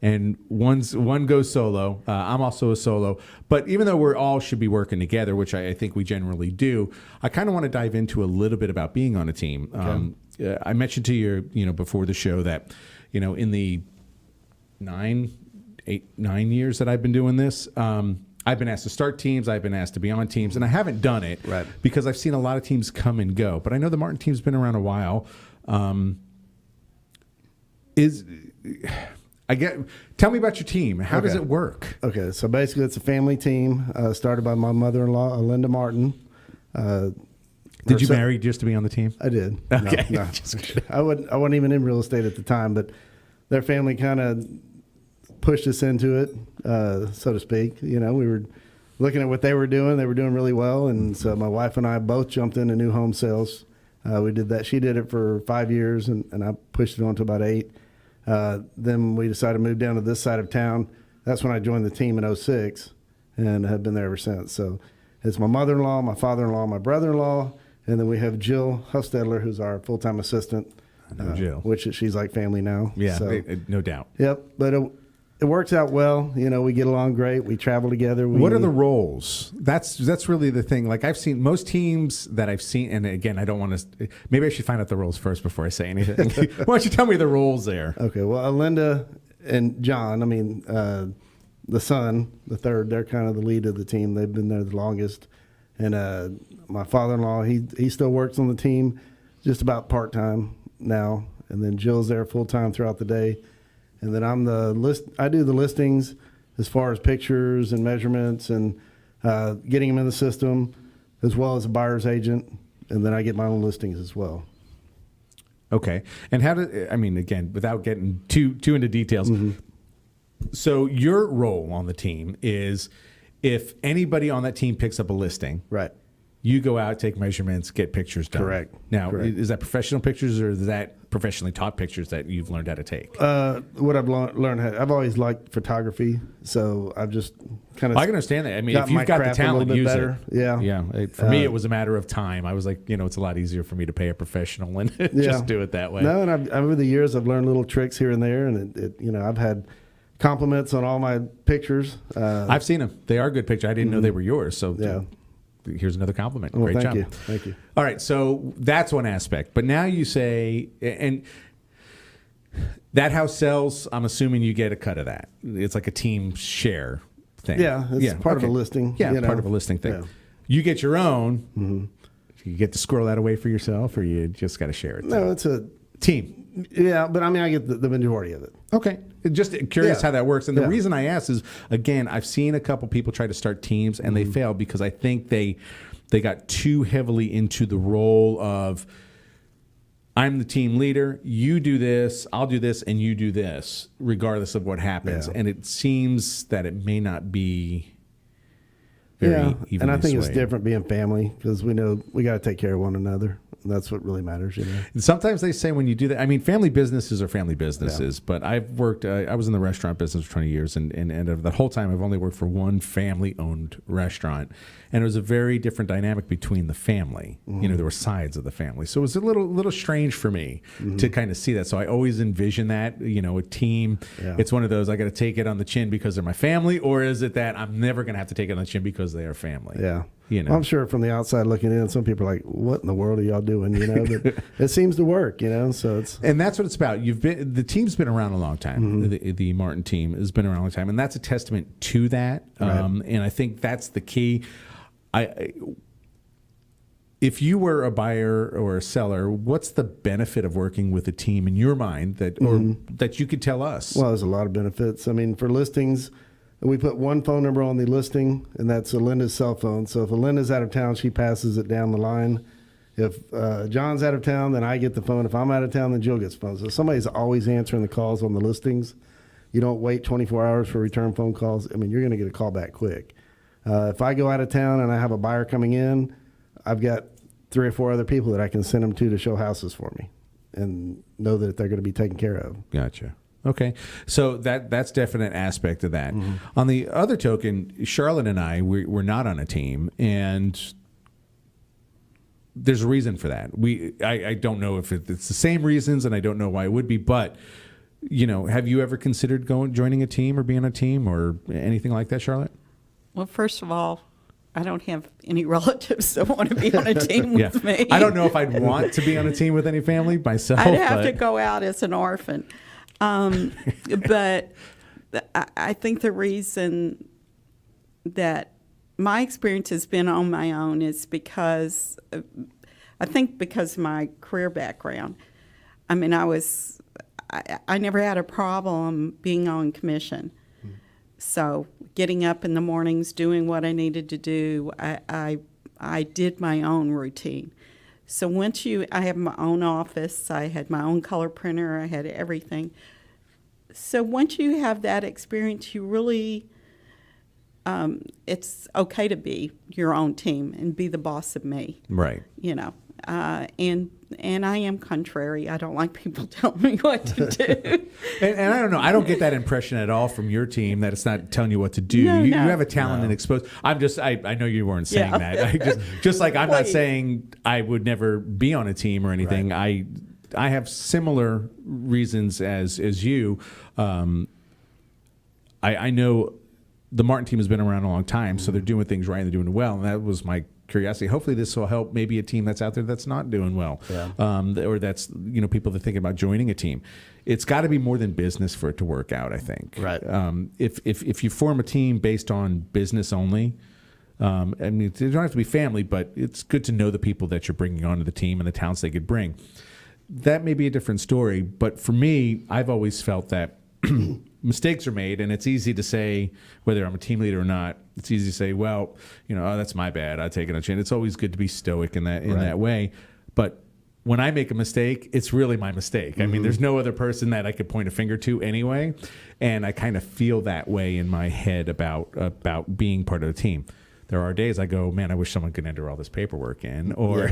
and one goes solo. I'm also a solo. But even though we're all should be working together, which I think we generally do, I kind of want to dive into a little bit about being on a team. Okay. I mentioned to you, before the show that, in the 9 years that I've been doing this, I've been asked to start teams. I've been asked to be on teams, and I haven't done it because I've seen a lot of teams come and go. But I know the Martin team's been around a while. Tell me about your team. How does it work? Okay, so basically it's a family team started by my mother-in-law, Linda Martin. Did you marry just to be on the team? I did. Okay. No. I wasn't even in real estate at the time, but their family kind of pushed us into it, so to speak. We were looking at what they were doing. They were doing really well, and so my wife and I both jumped into new home sales. We did that. She did it for 5 years, and I pushed it on to about 8. Then we decided to move down to this side of town. That's when I joined the team in 2006 and have been there ever since. So it's my mother-in-law, my father-in-law, my brother-in-law, And then we have Jill Hufstedler, who's our full-time assistant. I know Jill. Which she's like family now. Yeah, So, no doubt. yep. But it works out well. You know, we get along great. We travel together. What are the roles? That's really the thing. Like I've seen most teams that I've seen, and again, I don't want to. Maybe I should find out the roles first before I say anything. Why don't you tell me the roles there? Okay. Well, Linda and John, I mean, the son, the third, they're kind of the lead of the team. They've been there the longest. And my father-in-law, he still works on the team, just about part-time now. And then Jill's there full-time throughout the day. And then I do the listings as far as pictures and measurements and getting them in the system, as well as a buyer's agent. And then I get my own listings as well. Okay. And again, without getting too into details, so your role on the team is if anybody on that team picks up a listing, Right. you go out, take measurements, get pictures done. Correct. Now, Correct. is that professional pictures or is that professionally taught pictures that you've learned how to take? What I've learned, I've always liked photography, so I've just kind of. I can understand that. I mean, got if you've my got the craft a little talent, bit use better. it. Yeah. Yeah. For me, it was a matter of time. I was like, it's a lot easier for me to pay a professional and just do it that way. No, and over the years, I've learned little tricks here and there, and I've had compliments on all my pictures. I've seen them. They are good pictures. I didn't know they were yours. So Yeah. here's another compliment. Well, Great thank job. you. Thank you. All right. So that's one aspect. But now you say, and that house sells, I'm assuming you get a cut of that. It's like a team share thing. Yeah, it's part of a listing. Yeah, you know. part of a listing thing. Yeah. You get your own. You get to squirrel that away for yourself, or you just got to share it? No, it's a Team. Yeah, but I mean, I get the majority of it. Okay. Just curious Yeah. how that works. And the Yeah. reason I ask is, again, I've seen a couple people try to start teams and they fail because I think they got too heavily into the role of, I'm the team leader, you do this, I'll do this, and you do this, regardless of what happens. Yeah. And it seems that it may not be very evenly and I think it's swayed. different being family because we know we got to take care of one another. And that's what really matters, Sometimes they say when you do that, I mean, family businesses are family businesses, but I've worked, I was in the restaurant business for 20 years, and the whole time I've only worked for one family-owned restaurant, and it was a very different dynamic between the family. There were sides of the family. So it was a little strange for me to kind of see that. So I always envision that, a team, it's one of those, I got to take it on the chin because they're my family, or is it that I'm never going to have to take it on the chin because they are family? Yeah. Well, I'm sure from the outside looking in, some people are like, what in the world are y'all doing? But it seems to work, so it's. And that's what it's about. The team's been around a long time. The Martin team has been around a long time, and that's a testament to that. Right. And I think that's the key. If you were a buyer or a seller, what's the benefit of working with a team in your mind that you could tell us? Well, there's a lot of benefits. I mean, for listings, we put one phone number on the listing, and that's Linda's cell phone. So if Linda's out of town, she passes it down the line. If John's out of town, then I get the phone. If I'm out of town, then Jill gets the phone. So somebody's always answering the calls on the listings. You don't wait 24 hours for return phone calls. I mean, you're going to get a call back quick. If I go out of town and I have a buyer coming in, I've got 3 or 4 other people that I can send them to show houses for me and know that they're going to be taken care of. Gotcha. Okay, so that's definite aspect of that. On the other token, Charlotte and I, we're not on a team, and there's a reason for that. I don't know if it's the same reasons, and I don't know why it would be, but have you ever considered joining a team or being on a team or anything like that, Charlotte? Well, first of all, I don't have any relatives that want to be on a team with me. I don't know if I'd want to be on a team with any family myself. I'd have to go out as an orphan. But I think the reason that my experience has been on my own is because of my career background. I mean, I never had a problem being on commission. So getting up in the mornings, doing what I needed to do, I did my own routine. So I have my own office, I had my own color printer, I had everything. So once you have that experience, you really, it's okay to be your own team and be the boss of me. Right. And I am contrary. I don't like people telling me what to do. And I don't know. I don't get that impression at all from your team that it's not telling you what to do. No, you no. have a talent and expose. I know you weren't saying Yeah. that. Just like I'm not Please. saying I would never be on a team or anything. Right. I have similar reasons as you. I know the Martin team has been around a long time, so they're doing things right and they're doing it well. And that was my curiosity. Hopefully this will help maybe a team that's out there that's not doing well. Yeah. Or that's, people that think about joining a team. It's got to be more than business for it to work out, I think. Right. If you form a team based on business only, I mean, they don't have to be family, but it's good to know the people that you're bringing onto the team and the talents they could bring. That may be a different story, but for me, I've always felt that mistakes are made, and it's easy to say, whether I'm a team leader or not, it's easy to say, well, oh, that's my bad. I take it on chin. It's always good to be stoic in that way. But when I make a mistake, it's really my mistake. I mean, there's no other person that I could point a finger to anyway, and I kind of feel that way in my head about being part of the team. There are days I go, man, I wish someone could enter all this paperwork in, or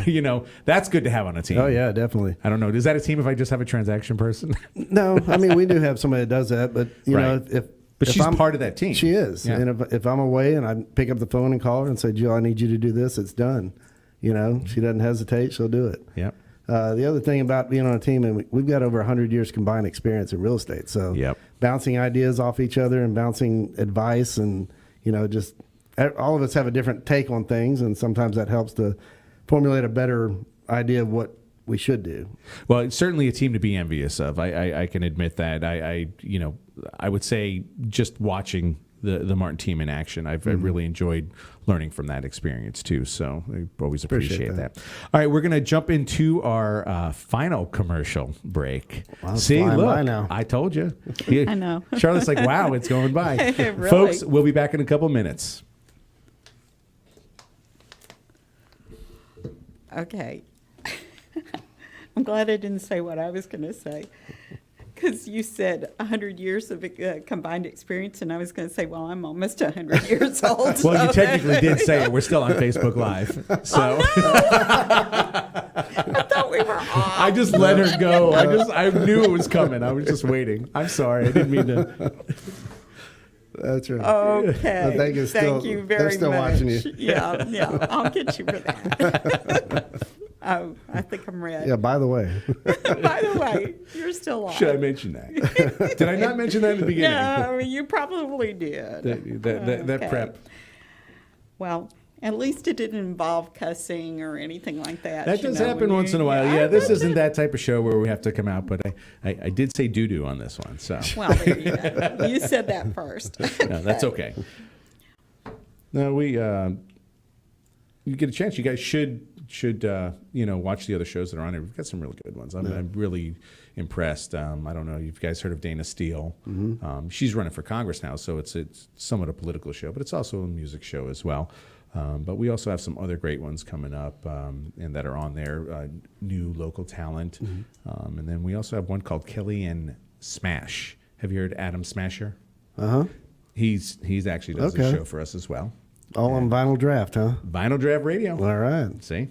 that's good to have on a team. Oh yeah, definitely. I don't know. Is that a team if I just have a transaction person? No, I mean we do have somebody that does that, but you know But if she's I'm part of that team. She is, Yeah. and if I'm away and I pick up the phone and call her and say, Jill, I need you to do this, it's done. She doesn't hesitate; she'll do it. Yep. The other thing about being on a team, and we've got over 100 years combined experience in real estate, so bouncing ideas off each other and bouncing advice, and just all of us have a different take on things, and sometimes that helps to formulate a better idea of what we should do. Well, it's certainly a team to be envious of. I can admit that. I would say just watching the Martin team in action, I've really enjoyed learning from that experience too. So I always appreciate that. All right, we're going to jump into our final commercial break. Wow, it's See, flying look, by now. I told you. I know. Charlotte's like, wow, it's going by. Really? Folks, we'll be back in a couple minutes. Okay. I'm glad I didn't say what I was going to say, because you said 100 years of combined experience, and I was going to say, well, I'm almost 100 years old. Well, you so- technically did say it. We're still on Facebook Live. So I thought we were off. I just let her go. I knew it was coming. I was just waiting. I'm sorry. I didn't mean to. That's right. Okay. I think it's Thank still- you they're very still much. watching you. Yeah. I'll get you for that. Oh, I think I'm red. Yeah. By the way, By the way, you're still on. Should I mention that? Did I not mention that in the beginning? Yeah, you probably did. That Okay. prep. Well, at least it didn't involve cussing or anything like that. That you does know, happen when once you- in a while. Yeah, this isn't that type of show where we have to come out, but I did say doo-doo on this one. So Well, there you go. You said that first. no, that's okay. No, you get a chance. You guys should watch the other shows that are on there. We've got some really good ones. I'm really impressed. I don't know. You guys heard of Dana Steele? She's running for Congress now, so it's somewhat a political show, but it's also a music show as well. But we also have some other great ones coming up and that are on there. New local talent, and then we also have one called Kelly and Smash. Have you heard Adam Smasher? He's actually does a Okay. show for us as well. all on Vinyl Draft, huh? Vinyl Draft Radio. All right. See?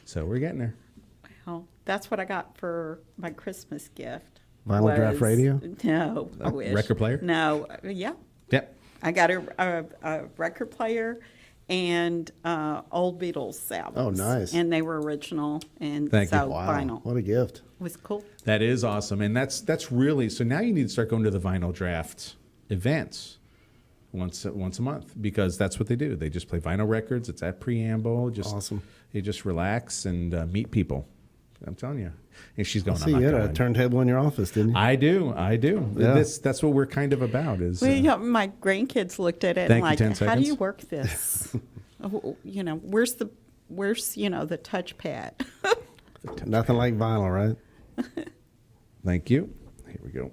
So we're getting there. Well, that's what I got for my Christmas gift. Vinyl Draft Radio? No, I wish. Record player? No, yeah. Yep. I got a record player and old Beatles albums. Oh, nice. And they were original, and Thank you. so Wow. vinyl. What a gift. It was cool. That is awesome. And that's really, so now you need to start going to the Vinyl Draft events once a month, because that's what they do. They just play vinyl records. It's at Preamble. Awesome. You just relax and meet people. I'm telling you. And she's going, See, I'm not you had a going. turntable in your office, didn't you? I do. Yeah. That's what we're kind of about is. Well, my grandkids looked at it Thank and you, like, 10 how do you seconds. work this? Where's the touchpad? Nothing like vinyl, right? Thank you. Here we go.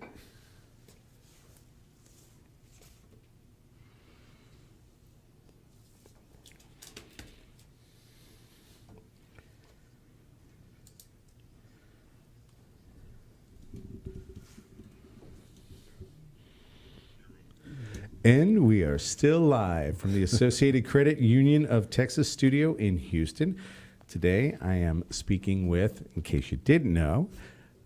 And we are still live from the Associated Credit Union of Texas studio in Houston. Today, I am speaking with, in case you didn't know,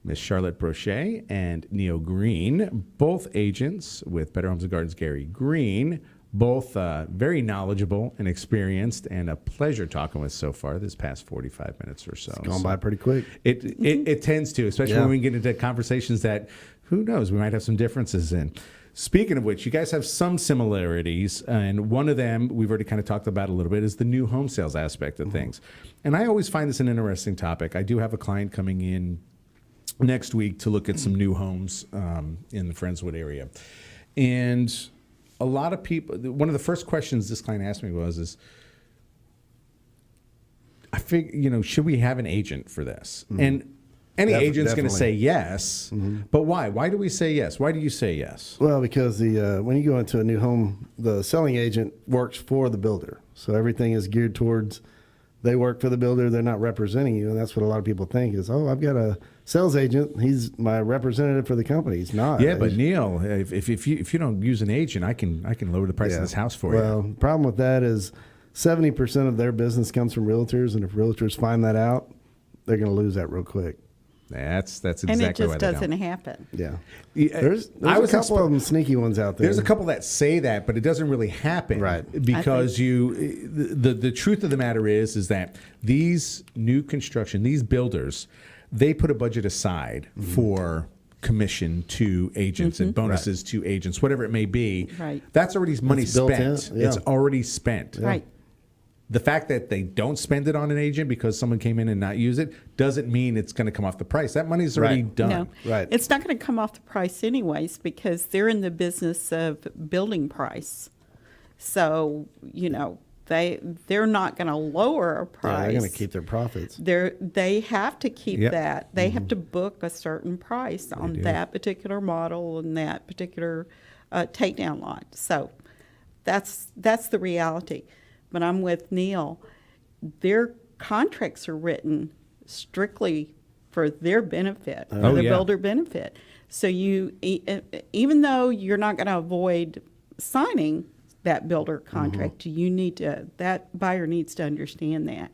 Miss Charlotte Broesche and Neal Greene, both agents with Better Homes and Gardens Gary Greene, both very knowledgeable and experienced, and a pleasure talking with so far this past 45 minutes or so. It's gone by pretty quick. It tends to, especially when we get into conversations that, who knows, we might have some differences in. Speaking of which, you guys have some similarities, and one of them we've already kind of talked about a little bit is the new home sales aspect of things. And I always find this an interesting topic. I do have a client coming in next week to look at some new homes in the Friendswood area. And a lot of people, one of the first questions this client asked me was, I figure, should we have an agent for this? And any agent's going to say yes, but why? Why do we say yes? Why do you say yes? Well, because when you go into a new home, the selling agent works for the builder. So everything is geared towards, they work for the builder, they're not representing you. And that's what a lot of people think is, oh, I've got a sales agent, he's my representative for the company. He's not. Yeah, but Neal, if you don't use an agent, I can lower the price of this house for you. Well, the problem with that is 70% of their business comes from realtors, and if realtors find that out, they're going to lose that real quick. That's exactly and why it just they doesn't don't. happen. Yeah. Yeah, There's I a was couple of them sneaky ones out there. There's a couple that say that, but it doesn't really happen, Right. Because the truth of the matter is that these new construction, these builders, they put a budget aside for commission to agents and bonuses to agents, whatever it may be. Right. That's already money It's built in, spent. yeah. It's already spent. Right. The fact that they don't spend it on an agent because someone came in and not use it doesn't mean it's going to come off the price. That money's already done. No, Right. It's not going to come off the price anyways because they're in the business of building price. So, they're not going to lower a price. Yeah, they're going to keep their profits. They have to keep Yep. that. They have to book a certain price on do. that particular model and that particular takedown lot. So that's the reality. But I'm with Neal. Their contracts are written strictly for their benefit, for the builder benefit. So even though you're not going to avoid signing that builder contract, that buyer needs to understand that.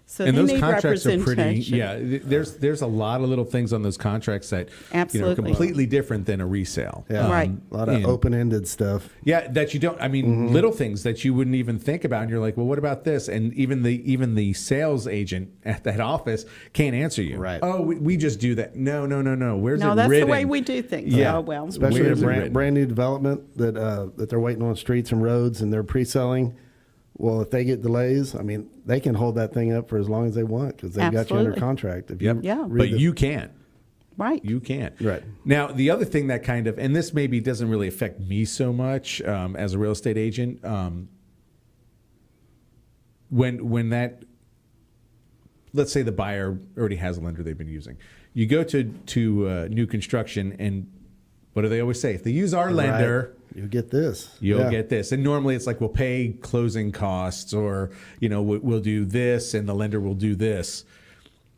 So And they those need contracts are pretty. representation. Yeah, there's a lot of little things on those contracts that Absolutely. completely different than a resale. Yeah. Right. A lot of open-ended stuff. Yeah, that you don't. I mean, little things that you wouldn't even think about, and you're like, well, what about this? And even the sales agent at that office can't answer you. Right. Oh, we just do that. No. Where's it No, that's written? the way we do things. Yeah. Oh, well. Especially Where's it a written? brand new development that they're waiting on streets and roads and they're pre-selling. Well, if they get delays, I mean, they can hold that thing up for as long as they want because they've got you under Absolutely. contract. If Yep. you Yeah. read But the- you can't. Right. You can't. Right. Now, the other thing that kind of, and this maybe doesn't really affect me so much as a real estate agent, when that, let's say the buyer already has a lender they've been using, you go to new construction, and what do they always say? If they use our lender, you get this. you'll get this. And normally it's like we'll pay closing costs, or we'll do this, and the lender will do this.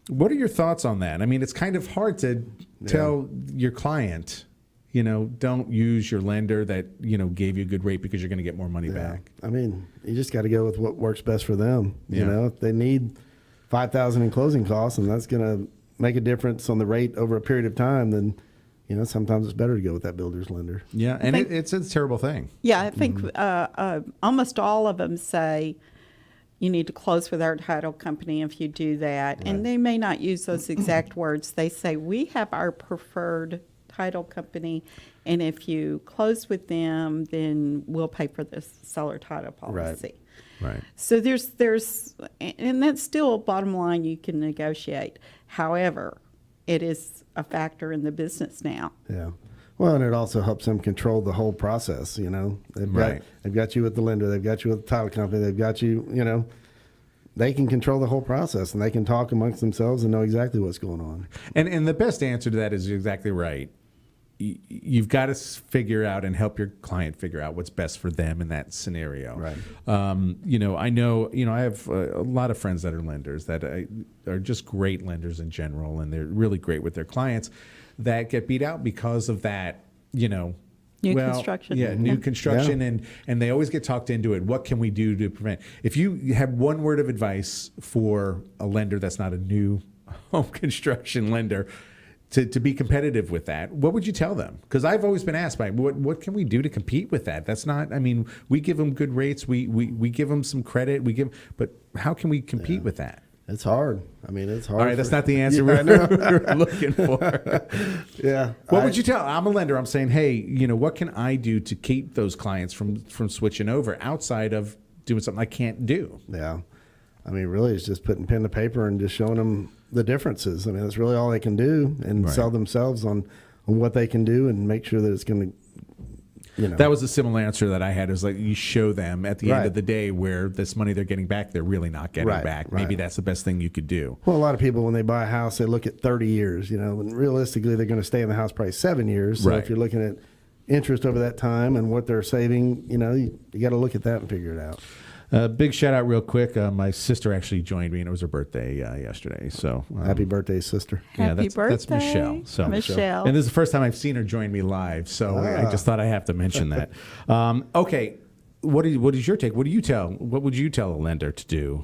What are your thoughts on that? I mean, it's kind of hard to tell your client, don't use your lender that gave you a good rate because you're going to get more money back. I mean, you just got to go with what works best for them. Yeah. If they need $5,000 in closing costs, and that's going to make a difference on the rate over a period of time, then sometimes it's better to go with that builder's lender. Yeah, and think- it's a terrible thing. Yeah, I think almost all of them say you need to close with our title company if you do that. Right. And they may not use those exact words. They say, we have our preferred title company, and if you close with them, then we'll pay for the seller title policy. Right. So there's, and that's still bottom line you can negotiate. However, it is a factor in the business now. Yeah. Well, and it also helps them control the whole process. They've got you with the lender, they've got you with the title company, they've got you. They can control the whole process, and they can talk amongst themselves and know exactly what's going on. And the best answer to that is exactly right. You've got to figure out and help your client figure out what's best for them in that scenario. Right. I know, I have a lot of friends that are lenders that are just great lenders in general, and they're really great with their clients that get beat out because of that, New Well, construction. Yeah, new construction, and they always get talked into it. What can we do to prevent? If you have one word of advice for a lender that's not a new home construction lender to be competitive with that, what would you tell them? Because I've always been asked by what can we do to compete with that? That's not. I mean, we give them good rates. We give them some credit. But how can we compete with that? It's hard. I mean, it's hard. All right, that's not the answer Yeah, I know. we're looking for. Yeah. What would you tell? I'm a lender. I'm saying, hey, what can I do to keep those clients from switching over outside of doing something I can't do? Yeah. I mean, really, it's just putting pen to paper and just showing them the differences. I mean, that's really all they can do, and Right. sell themselves on what they can do and make sure that it's going to, That was a similar answer that I had. It was like you show them at the end Right. of the day where this money they're getting back, they're really not getting Right, back. right. Maybe that's the best thing you could do. Well, a lot of people, when they buy a house, they look at 30 years, and realistically, they're going to stay in the house probably 7 years. So Right. if you're looking at interest over that time and what they're saving, you got to look at that and figure it out. Big shout out real quick. My sister actually joined me, and it was her birthday yesterday. So Happy birthday, sister. Happy that's birthday, Michelle. So Michelle. And this is the first time I've seen her join me live. So I just thought I have to mention that. Okay. What is your take? What would you tell a lender to do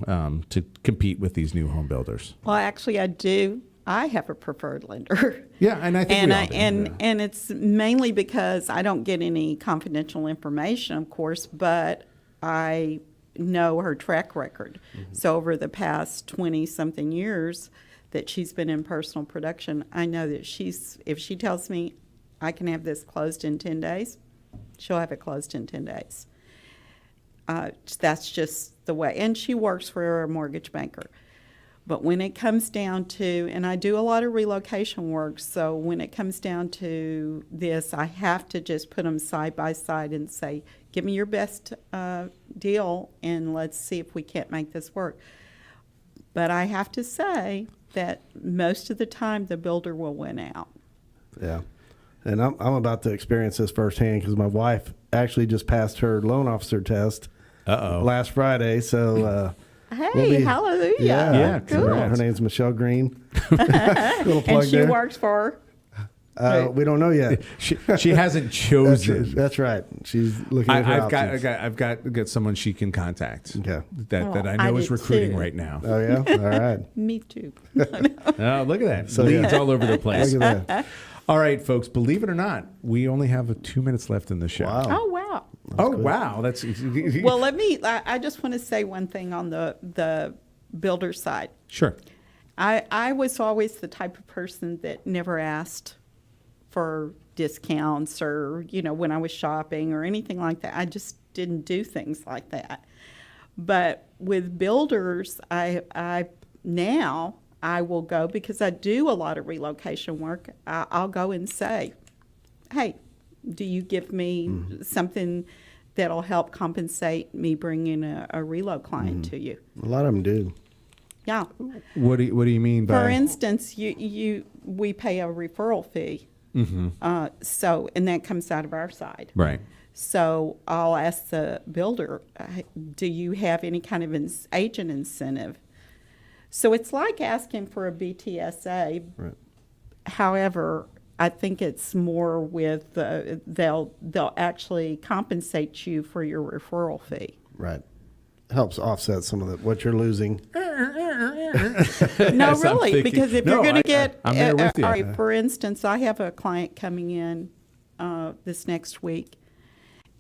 to compete with these new home builders? Well, actually, I do. I have a preferred lender. Yeah, and I think we all do. And it's mainly because I don't get any confidential information, of course, but I know her track record. Mm-hmm. So over the past 20-something years that she's been in personal production, I know that if she tells me I can have this closed in 10 days, she'll have it closed in 10 days. That's just the way. And she works for a mortgage banker. But when it comes down to, and I do a lot of relocation work, so when it comes down to this, I have to just put them side by side and say, give me your best deal, and let's see if we can't make this work. But I have to say that most of the time, the builder will win out. Yeah. And I'm about to experience this firsthand because my wife actually just passed her loan officer test last Friday. So, Hey, hallelujah. Yeah, Good. congrats. Her name's Michelle Greene. Little plug And she there. works for? We don't know yet. She hasn't chosen. That's right. She's looking at her options. I've got someone she can contact. Okay. That I I know is did recruiting too. right now. Oh, yeah? All right. Me too. Oh, look at that. So, Leads yeah. all over the place. Look at that. All right, folks, believe it or not, we only have 2 minutes left in the show. Wow. Oh, wow. Wow. That's Well, I just want to say one thing on the builder side. sure. I was always the type of person that never asked for discounts or, when I was shopping or anything like that. I just didn't do things like that. But with builders, I now I will go because I do a lot of relocation work. I'll go and say, hey, do you give me something that'll help compensate me bringing a relo client to you? A lot of them do. Yeah. What do you mean by? For instance, we pay a referral fee. So, and that comes out of our side. Right. So I'll ask the builder, do you have any kind of agent incentive? So it's like asking for a BTSA. Right. However, I think it's more with they'll actually compensate you for your referral fee. Right. Helps offset some of what you're losing. No, Yes, I'm really, thinking- because if No, you're going to get, I'm there with you. all right, for instance, I have a client coming in this next week,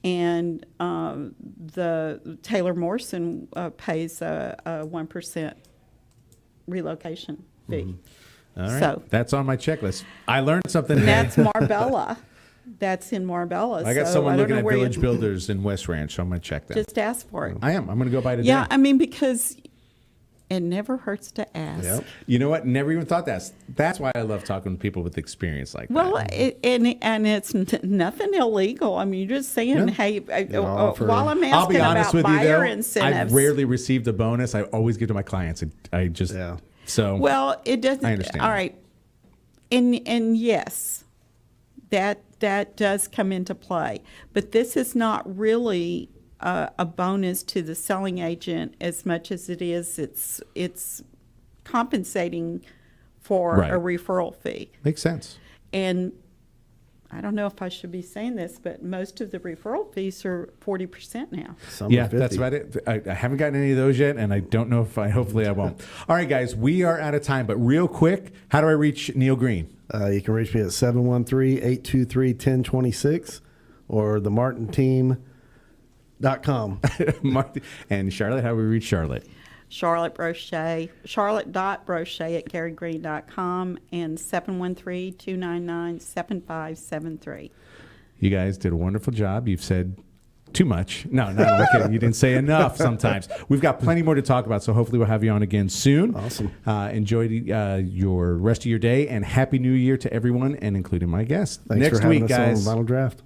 and the Taylor Morrison pays a 1% relocation fee. All right. So That's on my checklist. I learned something. and today. that's Marbella. That's in Marbella. I got so someone I don't looking know at where Village you, Builders in West Ranch, so I'm going to check that. Just ask for it. I am. I'm going to go by today. Yeah, I mean, because it never hurts to ask. Yep. You know what? Never even thought that. That's why I love talking to people with experience like Well, that. and it's nothing illegal. I mean, you're just saying, Yeah. hey, offer. while I'm I'll be asking honest about with you, buyer though. incentives. I've rarely received a bonus. I always give to my clients. I just Yeah. so Well, it doesn't. I understand. All right, and yes, that does come into play, but this is not really a bonus to the selling agent as much as it is. It's compensating for Right. a referral fee. makes sense. And I don't know if I should be saying this, but most of the referral fees are 40% now. Some Yeah, are 50. that's about it. I haven't gotten any of those yet, and I don't know if hopefully I won't. All right, guys, we are out of time, but real quick, how do I reach Neal Greene? You can reach me at 713-823-1026 or themartinteam.com. And Charlotte, how do we reach Charlotte? Charlotte Broesche, charlotte.broesche@garygreene.com and 713-299-7573. You guys did a wonderful job. You've said too much. No, I'm kidding. You didn't say enough sometimes. We've got plenty more to talk about, so hopefully we'll have you on again soon. Awesome. Enjoy your rest of your day, and Happy New Year to everyone, and including my guests. Thanks Next for having week, us guys. on Vinyl Draft.